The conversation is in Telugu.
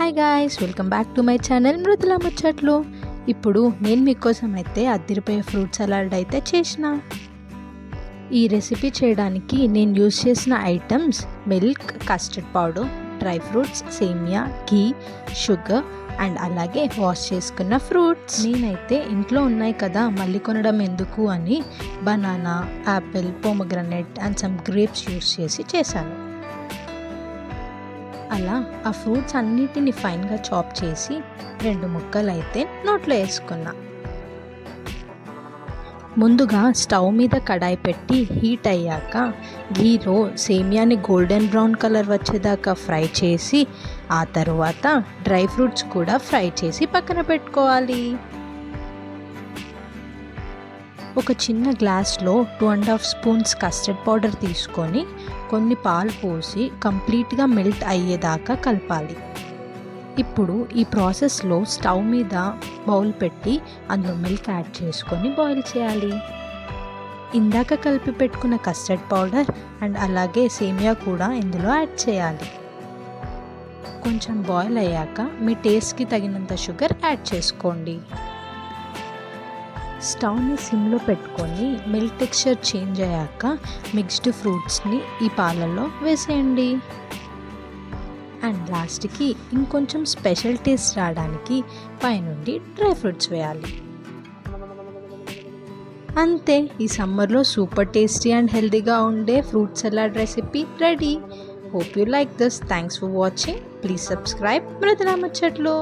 Hi guys, welcome back to my channel Mrudula Muchatlu. ఇప్పుడు నేను మీకోసం అయితే అదిరిపోయే ఫ్రూట్ సలాడ్ అయితే చేసిన. ఈ రెసిపీ చేయడానికి నేను యూజ్ చేసిన items milk, custard powder, dry fruits, సేమియా, ఘీ, షుగర్ అండ్ అలాగే వాష్ చేసుకున్న ఫ్రూట్స్. నేనైతే ఇంట్లో ఉన్నాయి కదా మళ్ళీ కొనడం ఎందుకు అని banana, Apple, pomegranate and some grapes use చేసి చేశాను. అలా ఆ ఫ్రూట్స్ అన్నిటిని ఫైన్గా చాప్ చేసి 2 ముక్కలు అయితే నోట్లో వేసుకున్నా. ముందుగా స్టవ్ మీద కడాయి పెట్టి హీట్ అయ్యాక ఘీలో సేమియాని గోల్డెన్ బ్రౌన్ కలర్ వచ్చేదాకా ఫ్రై చేసి ఆ తర్వాత డ్రై ఫ్రూట్స్ కూడా ఫ్రై చేసి పక్కన పెట్టుకోవాలి. ఒక చిన్న గ్లాస్లో 2.5 స్పూన్స్ కస్టర్డ్ పౌడర్ తీసుకొని కొన్ని పాలు పోసి కంప్లీట్గా మెల్ట్ అయ్యేదాకా కలపాలి. ఇప్పుడు ఈ ప్రాసెస్లో స్టవ్ మీద బౌల్ పెట్టి అందులో మిల్క్ యాడ్ చేసుకొని బాయిల్ చేయాలి. ఇందాక కలిపి పెట్టుకున్న కస్టర్డ్ పౌడర్ అండ్ అలాగే సేమియా కూడా ఇందులో యాడ్ చేయాలి. కొంచెం బాయిల్ అయ్యాక మీ టేస్ట్కి తగినంత షుగర్ యాడ్ చేసుకోండి. స్టవ్ని సిమ్లో పెట్టుకొని మిల్క్ టెక్స్చర్ చేంజ్ అయ్యాక మిక్స్డ్ ఫ్రూట్స్ని ఈ పాలల్లో వేసేయండి. అండ్ లాస్ట్కి ఇంకొంచెం స్పెషల్ టేస్ట్ రావడానికి పైనుండి డ్రై ఫ్రూట్స్ వేయాలి. అంతే, ఈ సమ్మర్లో సూపర్ టేస్టీ అండ్ హెల్తీగా ఉండే fruit salad recipe ready. Hope you like this. Thanks for watching. Please subscribe Mrudula ముచ్చట్లు.